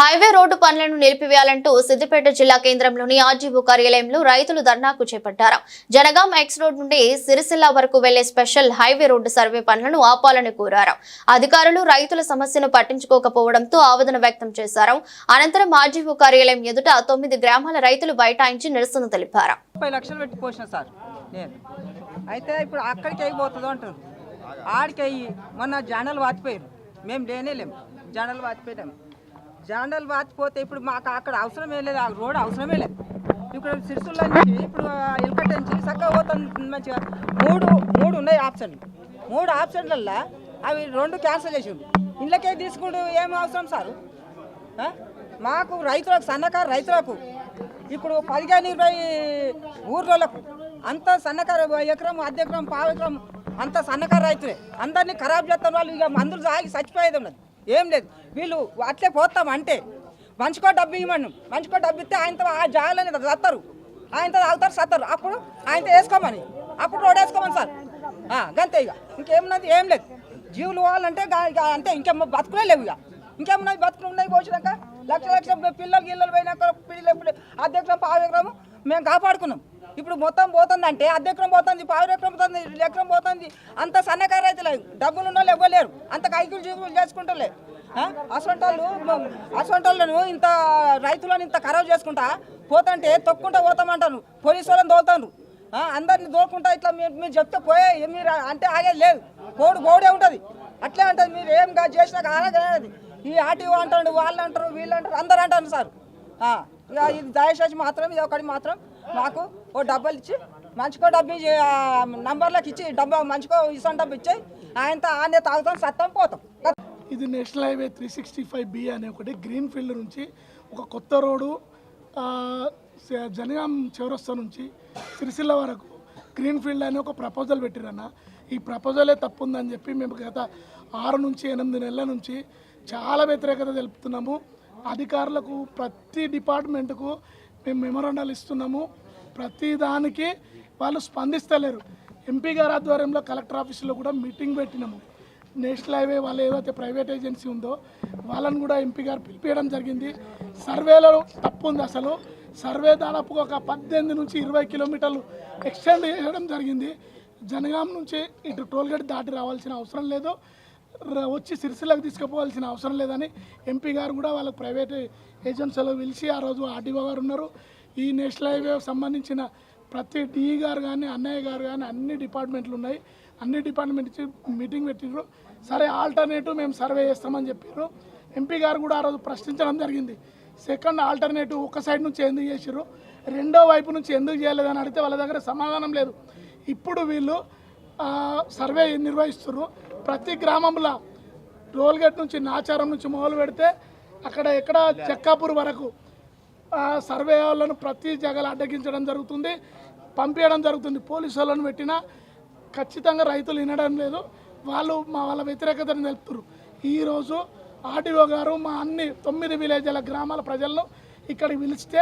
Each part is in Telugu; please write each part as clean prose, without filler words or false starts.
హైవే రోడ్డు పనులను నిలిపివేయాలంటూ సిద్దిపేట జిల్లా కేంద్రంలోని ఆర్జీఓ కార్యాలయంలో రైతులు ధర్నాకు చేపట్టారు. జనగాం ఎక్స్ రోడ్ నుండి సిరిసిల్ల వరకు వెళ్లే స్పెషల్ హైవే రోడ్డు సర్వే పనులను ఆపాలని కోరారు. అధికారులు రైతుల సమస్యను పట్టించుకోకపోవడంతో ఆవేదన వ్యక్తం చేశారు. అనంతరం ఆర్జీఓ కార్యాలయం ఎదుట 9 గ్రామాల రైతులు బైఠాయించి నిరసన తెలిపారు. 30 లక్షలు పెట్టి పోసిన సార్ నేను అయితే ఇప్పుడు అక్కడికి అయిపోతుందో అంటారు. ఆడికి అయ్యి మొన్న జండలు వాచిపోయారు. మేము లేనేలేము, జండలు వాచిపోయాము. జండలు వాచిపోతే ఇప్పుడు మాకు అక్కడ అవసరమే లేదు, ఆ రోడ్ అవసరమే లేదు. ఇప్పుడు సిరిసిల్ల నుంచి ఇప్పుడు ఎల్కట్ నుంచి చక్కగా పోతుంది మంచిగా. మూడు ఉన్నాయి ఆప్షన్లు. 3 ఆప్షన్లల్లో అవి 2 క్యాన్సిల్ చేసిండు. ఇళ్ళకే తీసుకుంటూ ఏం అవసరం సార్? మాకు రైతులకు, సన్నకారు రైతులకు ఇప్పుడు 15-20 ఊర్లకు అంత సన్నకారు ఎకరం, అర్ధెకరం, పావు ఎకరం అంత సన్నకారు రైతులే. అందరినీ ఖరాబ్ చేస్తున్న వాళ్ళు ఇక మందులు తాగి చచ్చిపోయేది ఉన్నది, ఏం లేదు. వీళ్ళు అట్లే పోతాం అంటే మంచికో డబ్బు ఇవ్వమను, మంచికో డబ్బు ఇస్తే ఆయనతో ఆ జాగాలని చస్తారు, ఆయనతో తాగుతారు, సత్తారు. అప్పుడు ఆయనతో వేసుకోమని, అప్పుడు రోడ్ వేసుకోమని సార్. గంతే, ఇక ఇంకేమున్నది ఏం లేదు. జీవులు పోవాలంటే అంటే ఇంకేమో బతుకులే లేవు. ఇక ఇంకేమున్నది, బతుకులు ఉన్నాయి. పోసినాక లక్ష పిల్లలు పోయినాక పిల్లలు అర్ధెకరం, పావు ఎకరం మేము కాపాడుకున్నాం. ఇప్పుడు మొత్తం పోతుందంటే అర్ధెకరం పోతుంది, పావు ఎకరం పోతుంది, ఎకరం పోతుంది. అంత సన్నకారు రైతులు, డబ్బులు ఉన్న వాళ్ళు ఇవ్వలేరు, అంత కైకులు జీవులు చేసుకుంటలేదు. అసొంటోళ్ళను ఇంత రైతులను ఇంత ఖరాబ్ చేసుకుంటా పోతుంటే తొక్కుంటా పోతామంటారు. పోలీసు వాళ్ళని తోలుతారు, అందరిని దోలుకుంటా. ఇట్లా మీరు చెప్తే పోయే మీరు అంటే ఆగేది లేదు. గోడే ఉంటుంది, అట్లే ఉంటుంది. మీరు ఏం చేసినాక ఆగేది. ఈ ఆర్టీఓ అంటారు, వాళ్ళు అంటారు, వీళ్ళు అంటారు, అందరు అంటారు సార్. ఇది దయచేసి మాత్రం ఇది ఒకటి మాత్రం మాకు ఓ డబ్బాలు ఇచ్చి మంచికో డబ్బు నంబర్లకు ఇచ్చి డబ్బా మంచికో ఇసం డబ్బు ఇచ్చి ఆయనతో ఆనే తాగుతాం, సత్తాం, పోతాం. ఇది నేషనల్ హైవే 365B అనే ఒకటి గ్రీన్ ఫీల్డ్ నుంచి ఒక కొత్త రోడ్డు జనగాం చౌరస్తా నుంచి సిరిసిల్ల వరకు గ్రీన్ ఫీల్డ్ అని ఒక ప్రపోజల్ పెట్టిరన్న. ఈ ప్రపోజలే తప్పు ఉందని చెప్పి మేము గత 6 నుంచి 8 నెలల నుంచి చాలా వ్యతిరేకత తెలుపుతున్నాము. అధికారులకు ప్రతి డిపార్ట్మెంట్కు మేము మెమోరాండాలు ఇస్తున్నాము. ప్రతి దానికి వాళ్ళు స్పందిస్తలేరు. ఎంపీ గారి ఆధ్వర్యంలో కలెక్టర్ ఆఫీసులో కూడా మీటింగ్ పెట్టినాము. నేషనల్ హైవే వాళ్ళు ఏదైతే ప్రైవేట్ ఏజెన్సీ ఉందో వాళ్ళని కూడా ఎంపీ గారు పిలిపించడం జరిగింది. సర్వేలో తప్పు ఉంది. అసలు సర్వే దాదాపుగా ఒక 18 నుంచి 20 కిలోమీటర్లు ఎక్స్టెండ్ చేయడం జరిగింది. జనగాం నుంచి ఇటు టోల్గేట్ దాటి రావాల్సిన అవసరం లేదు, వచ్చి సిరిసిల్లకు తీసుకుపోవాల్సిన అవసరం లేదని ఎంపీ గారు కూడా వాళ్ళకు ప్రైవేట్ ఏజెన్సీలో పిలిచి ఆ రోజు ఆర్టీఓ గారు ఉన్నారు. ఈ నేషనల్ హైవే సంబంధించిన ప్రతి డిఈ గారు కానీ, అన్నయ్య గారు కానీ అన్ని డిపార్ట్మెంట్లు ఉన్నాయి. అన్ని డిపార్ట్మెంట్ ఇచ్చి మీటింగ్ పెట్టిర్రు. సరే ఆల్టర్నేటివ్ మేము సర్వే చేస్తామని చెప్పారు. ఎంపీ గారు కూడా ఆ రోజు ప్రశ్నించడం జరిగింది. సెకండ్ ఆల్టర్నేటివ్ ఒక సైడ్ నుంచి ఎందుకు చేసారు, రెండో వైపు నుంచి ఎందుకు చేయలేదని అడిగితే వాళ్ళ దగ్గర సమాధానం లేదు. ఇప్పుడు వీళ్ళు సర్వే నిర్వహిస్తున్నారు. ప్రతి గ్రామంలో టోల్గేట్ నుంచి నాచారం నుంచి మొదలు పెడితే అక్కడ ఎక్కడ చెక్కాపూర్ వరకు సర్వే వాళ్ళను ప్రతి జగలు అడ్డగించడం జరుగుతుంది, పంపించడం జరుగుతుంది. పోలీసు వాళ్ళను పెట్టినా ఖచ్చితంగా రైతులు వినడం లేదు. వాళ్ళ వ్యతిరేకతను తెలుపుతారు. ఈరోజు ఆర్టీఓ గారు మా అన్ని 9 విలేజ్ల గ్రామాల ప్రజలను ఇక్కడికి పిలిస్తే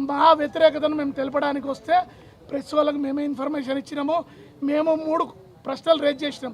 మా వ్యతిరేకతను మేము తెలపడానికి వస్తే ప్రెస్ వాళ్ళకి మేమే ఇన్ఫర్మేషన్ ఇచ్చినాము. మేము 3 ప్రశ్నలు రేజ్ చేసినాం.